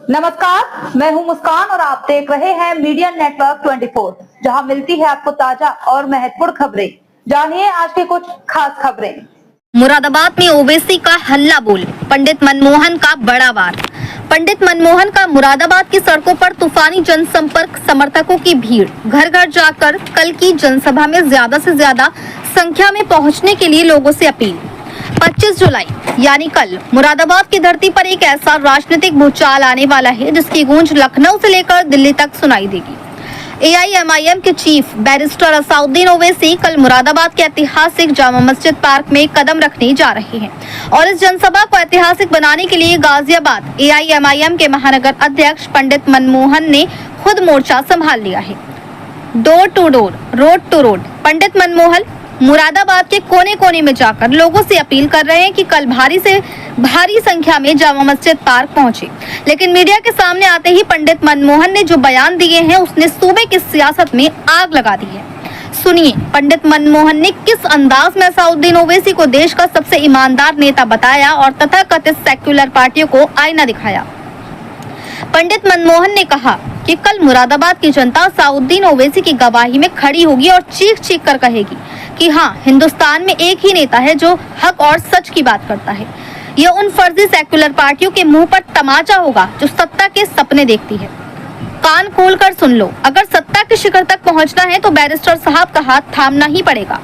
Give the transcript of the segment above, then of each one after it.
नमस्कार, मैं हूं मुस्कान और आप देख रहे हैं मीडिया नेटवर्क 24, जहां मिलती है आपको ताजा और महत्वपूर्ण खबरें। जानिए आज की कुछ खास खबरें। मुरादाबाद में ओवैसी का हल्ला बोल, पंडित मनमोहन का बड़ा वार। पंडित मनमोहन का मुरादाबाद की सड़कों पर तूफानी जनसंपर्क, समर्थकों की भीड़, घर घर जाकर कल की जनसभा में ज्यादा से ज्यादा संख्या में पहुंचने के लिए लोगों से अपील। 25 जुलाई यानी कल मुरादाबाद की धरती पर एक ऐसा राजनीतिक भूचाल आने वाला है जिसकी गूंज लखनऊ से लेकर दिल्ली तक सुनाई देगी। AIMIM के चीफ बैरिस्टर असाउद्दीन ओवैसी कल मुरादाबाद के ऐतिहासिक जामा मस्जिद पार्क में कदम रखने जा रहे हैं और इस जनसभा को ऐतिहासिक बनाने के लिए गाजियाबाद AIMIM के महानगर अध्यक्ष पंडित मनमोहन ने खुद मोर्चा संभाल लिया है। Door to door, road to road Pandit Manmohan Moradabad के कोने कोने में जाकर लोगों से अपील कर रहे हैं कि कल भारी से भारी संख्या में जामा मस्जिद पार्क पहुंचे। लेकिन मीडिया के सामने आते ही पंडित मनमोहन ने जो बयान दिए हैं उसने सूबे की सियासत में आग लगा दी है। सुनिए पंडित मनमोहन ने किस अंदाज में असाउद्दीन ओवैसी को देश का सबसे ईमानदार नेता बताया और तथाकथित सेक्युलर पार्टियों को आईना दिखाया। पंडित मनमोहन ने कहा कि कल मुरादाबाद की जनता असाउद्दीन ओवैसी की गवाही में खड़ी होगी और चीख चीख कर कहेगी कि हाँ, हिंदुस्तान में एक ही नेता है जो हक और सच की बात करता है। यह उन फर्जी सेक्युलर पार्टियों के मुंह पर तमाचा होगा जो सत्ता के सपने देखती है। कान खोलकर सुन लो, अगर सत्ता के शिखर तक पहुंचना है तो बैरिस्टर साहब का हाथ थामना ही पड़ेगा।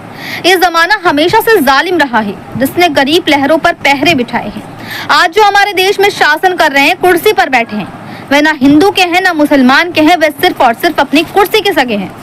ये जमाना हमेशा से जालिम रहा है जिसने गरीब लहरों पर पहरे बिठाए हैं। आज जो हमारे देश में शासन कर रहे हैं, कुर्सी पर बैठे हैं, वे ना हिंदू के हैं ना मुसलमान के हैं, वे सिर्फ और सिर्फ अपनी कुर्सी के सगे हैं।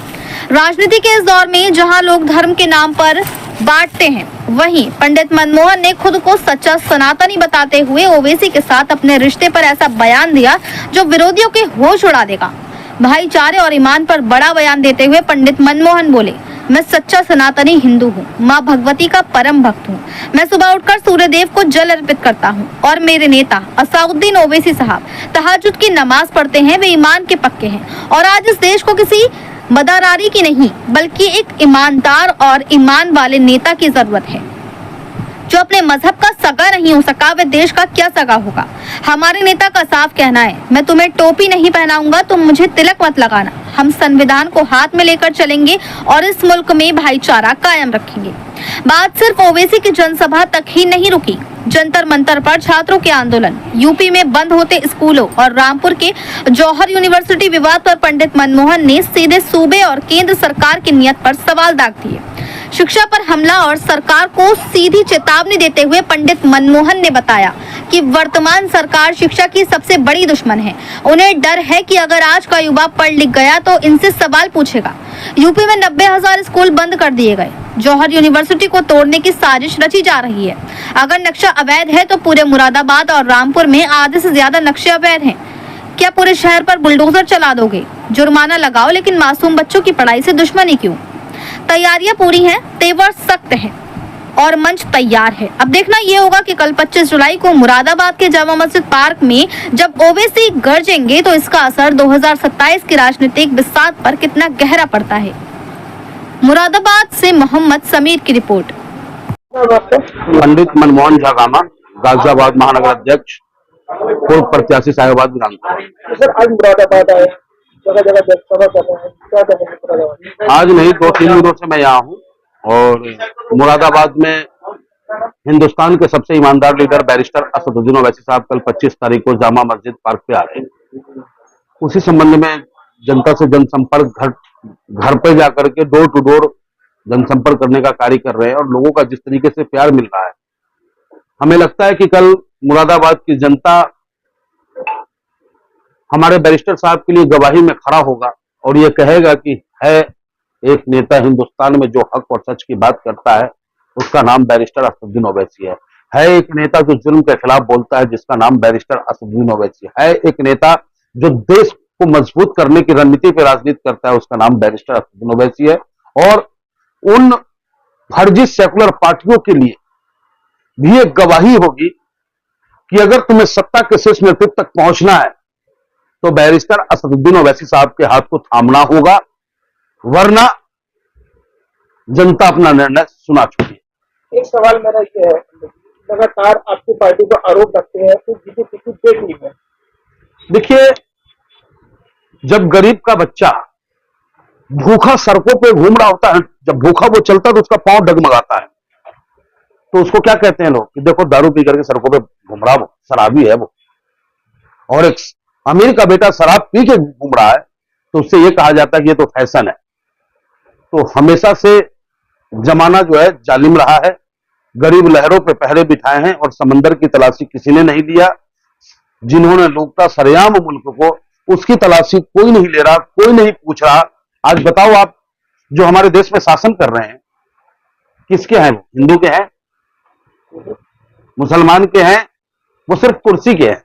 राजनीति के इस दौर में जहां लोग धर्म के नाम पर बांटते हैं, वहीं पंडित मनमोहन ने खुद को सच्चा सनातनी बताते हुए ओवैसी के साथ अपने रिश्ते पर ऐसा बयान दिया जो विरोधियों के होश उड़ा देगा। भाईचारे और ईमान पर बड़ा बयान देते हुए पंडित मनमोहन बोले, मैं सच्चा सनातनी हिंदू हूँ, माँ भगवती का परम भक्त हूँ। मैं सुबह उठकर सूर्यदेव को जल अर्पित करता हूँ और मेरे नेता असाउद्दीन ओवैसी साहब तहज्जुद की नमाज पढ़ते हैं। वे ईमान के पक्के हैं और आज इस देश को किसी मदारारी की नहीं बल्कि एक ईमानदार और ईमान वाले नेता की जरूरत है जो अपने मजहब का सगा नहीं हो सका, वे देश का क्या सगा होगा। हमारे नेता का साफ कहना है, मैं तुम्हें टोपी नहीं पहनाऊंगा, तुम मुझे तिलक मत लगाना। हम संविधान को हाथ में लेकर चलेंगे और इस मुल्क में भाईचारा कायम रखेंगे। बात सिर्फ ओवैसी की जनसभा तक ही नहीं रुकी। जंतर मंतर पर छात्रों के आंदोलन, यूपी में बंद होते स्कूलों और रामपुर के जौहर यूनिवर्सिटी विवाद पर पंडित मनमोहन ने सीधे सूबे और केंद्र सरकार की नीयत पर सवाल दाग दिए। शिक्षा पर हमला और सरकार को सीधी चेतावनी देते हुए पंडित मनमोहन ने बताया कि वर्तमान सरकार शिक्षा की सबसे बड़ी दुश्मन है। उन्हें डर है कि अगर आज का युवा पढ़ लिख गया तो इनसे सवाल पूछेगा। यूपी में 90,000 स्कूल बंद कर दिए गए। जौहर यूनिवर्सिटी को तोड़ने की साजिश रची जा रही है। अगर नक्शा अवैध है तो पूरे मुरादाबाद और रामपुर में आधे से ज्यादा नक्शे अवैध हैं। क्या पूरे शहर पर बुलडोजर चला दोगे? जुर्माना लगाओ, लेकिन मासूम बच्चों की पढ़ाई से दुश्मनी क्यों? तैयारियां पूरी हैं, तेवर सख्त हैं और मंच तैयार है। अब देखना ये होगा कि कल 25 जुलाई को मुरादाबाद के जामा मस्जिद पार्क में जब ओवैसी गरजेंगे तो इसका असर 2027 की राजनीतिक बिसात पर कितना गहरा पड़ता है। मुरादाबाद से मोहम्मद समीर की रिपोर्ट। पंडित मनमोहन झा गामा, गाजियाबाद महानगर अध्यक्ष, पूर्व प्रत्याशी साहिबाबाद विधानसभा। सर आज मुरादाबाद आए, जगह जगह जनसभा कर रहे हैं, क्या करेंगे मुरादाबाद? आज नहीं, 2-3 दिनों से मैं यहाँ हूँ और मुरादाबाद में हिंदुस्तान के सबसे ईमानदार लीडर बैरिस्टर असदुद्दीन ओवैसी साहब कल 25 तारीख को जामा मस्जिद पार्क पे आ रहे हैं। उसी संबंध में जनता से जनसंपर्क घर पे जाकर के डोर टू डोर जनसंपर्क करने का कार्य कर रहे हैं और लोगों का जिस तरीके से प्यार मिल रहा है, हमें लगता है कि कल मुरादाबाद की जनता हमारे बैरिस्टर साहब के लिए गवाही में खड़ा होगा और ये कहेगा कि है एक नेता हिंदुस्तान में जो हक और सच की बात करता है, उसका नाम बैरिस्टर असदुद्दीन ओवैसी है एक नेता जो जुल्म के खिलाफ बोलता है, जिसका नाम बैरिस्टर असदुद्दीन ओवैसी है एक नेता जो देश को मजबूत करने की रणनीति पर राजनीति करता है, उसका नाम बैरिस्टर असदुद्दीन ओवैसी है। और उन फर्जी सेकुलर पार्टियों के लिए भी एक गवाही होगी कि अगर तुम्हें सत्ता के शीर्ष नेतृत्व तक पहुंचना है तो बैरिस्टर असदुद्दीन ओवैसी साहब के हाथ को थामना होगा, वरना जनता अपना निर्णय सुना चुकी है। एक सवाल मेरा ये है, लगातार आपकी पार्टी को आरोप रखते हैं कि बीजेपी की बेटी है, देखिए, जब गरीब का बच्चा भूखा सड़कों पे घूम रहा होता है, जब भूखा वो चलता है तो उसका पांव डगमगाता है, तो उसको क्या कहते हैं लोग कि देखो दारू पी करके सड़कों पे घूम रहा, वो शराबी है वो। और एक अमीर का बेटा शराब पी के घूम रहा है तो उससे ये कहा जाता है कि ये तो फैशन है। तो हमेशा से जमाना जो है जालिम रहा है, गरीब लहरों पे पहरे बिठाए हैं और समंदर की तलाशी किसी ने नहीं लिया। जिन्होंने लूटा सरेआम मुल्क को, उसकी तलाशी कोई नहीं ले रहा, कोई नहीं पूछ रहा। आज बताओ आप, जो हमारे देश में शासन कर रहे हैं किसके हैं? वो हिंदू के हैं, मुसलमान के हैं, वो सिर्फ कुर्सी के हैं।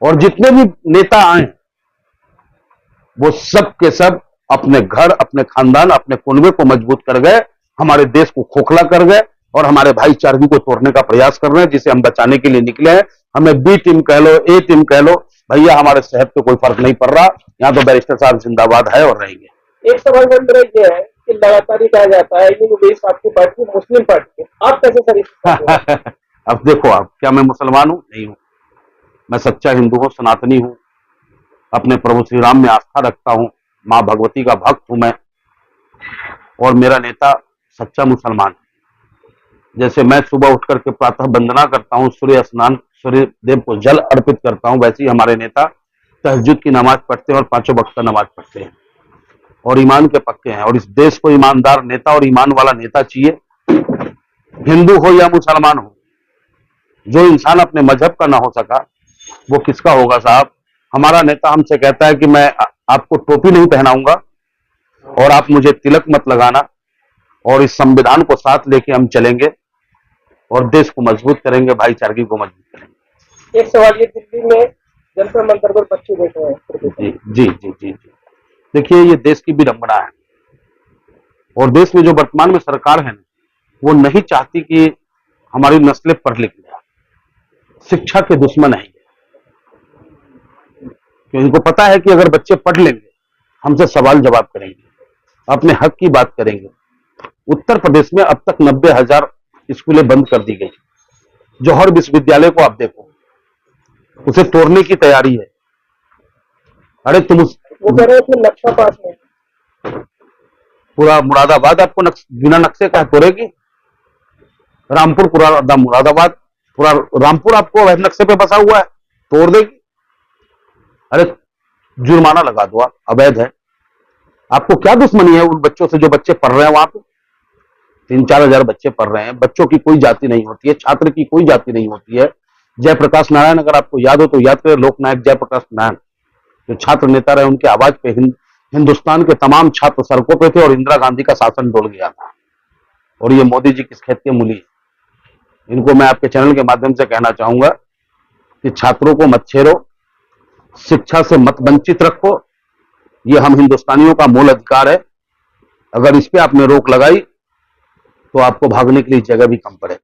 और जितने भी नेता आए वो सब के सब अपने घर, अपने खानदान, अपने कुनबे को मजबूत कर गए, हमारे देश को खोखला कर गए और हमारे भाईचारगी को तोड़ने का प्रयास कर रहे हैं, जिसे हम बचाने के लिए निकले हैं। हमें बी टीम कह लो, ए टीम कह लो, भैया हमारे सेहत पे कोई फर्क नहीं पड़ रहा। यहाँ तो बैरिस्टर साहब जिंदाबाद है और रहेंगे। एक सवाल मेरा ये है कि लगातार ही कहा जाता है कि ओवैसी आपकी पार्टी मुस्लिम पार्टी है, आप कैसे सर अब देखो, आप क्या मैं मुसलमान हूं? नहीं हूं। मैं सच्चा हिंदू हूं, सनातनी हूं, अपने प्रभु श्री राम में आस्था रखता हूं, मां भगवती का भक्त हूं मैं, और मेरा नेता सच्चा मुसलमान है। जैसे मैं सुबह उठ करके प्रातः वंदना करता हूं, सूर्य स्नान, सूर्य देव को जल अर्पित करता हूं, वैसे ही हमारे नेता तहज्जुद की नमाज पढ़ते हैं और 5 वक्त का नमाज पढ़ते हैं और ईमान के पक्के हैं। और इस देश को ईमानदार नेता और ईमान वाला नेता चाहिए, हिंदू हो या मुसलमान हो। जो इंसान अपने मजहब का ना हो सका वो किसका होगा साहब? हमारा नेता हमसे कहता है कि मैं आपको टोपी नहीं पहनाऊंगा और आप मुझे तिलक मत लगाना, और इस संविधान को साथ लेके हम चलेंगे और देश को मजबूत करेंगे, भाईचारगी को मजबूत करेंगे। एक सवाल ये, दिल्ली में जंतर मंतर पर बच्चे देख रहे हैं। जी जी जी जी जी। देखिए, ये देश की विडंबना है और देश में जो वर्तमान में सरकार है वो नहीं चाहती कि हमारी नस्लें पढ़ लिख जाए, शिक्षा के दुश्मन है। क्योंकि इनको पता है कि अगर बच्चे पढ़ लेंगे हमसे सवाल जवाब करेंगे, अपने हक की बात करेंगे। उत्तर प्रदेश में अब तक 90,000 स्कूलें बंद कर दी गई। जौहर विश्वविद्यालय को आप देखो, उसे तोड़ने की तैयारी है। अरे तुम वो कह रहे हैं नक्शा पास में पूरा मुरादाबाद आपको बिना नक्शे का तोड़ेगी। रामपुर, पूरा मुरादाबाद, पूरा रामपुर आपको वैध नक्शे पे बसा हुआ है, तोड़ देगी। अरे जुर्माना लगा दो, अवैध है। आपको क्या दुश्मनी है उन बच्चों से जो बच्चे पढ़ रहे हैं वहां पे? 3-4 हजार बच्चे पढ़ रहे हैं। बच्चों की कोई जाति नहीं होती है, छात्र की कोई जाति नहीं होती है। जयप्रकाश नारायण, अगर आपको याद हो तो याद करें, लोकनायक जयप्रकाश नारायण जो छात्र नेता रहे, उनके आवाज पे हिंदुस्तान के तमाम छात्र सड़कों पे थे और इंदिरा गांधी का शासन डोल गया था। और ये मोदी जी किस खेत के मूली? इनको मैं आपके चैनल के माध्यम से कहना चाहूंगा कि छात्रों को मत छेड़ो, शिक्षा से मत वंचित रखो। ये हम हिंदुस्तानियों का मूल अधिकार है। अगर इस पे आपने रोक लगाई तो आपको भागने के लिए जगह भी कम पड़े।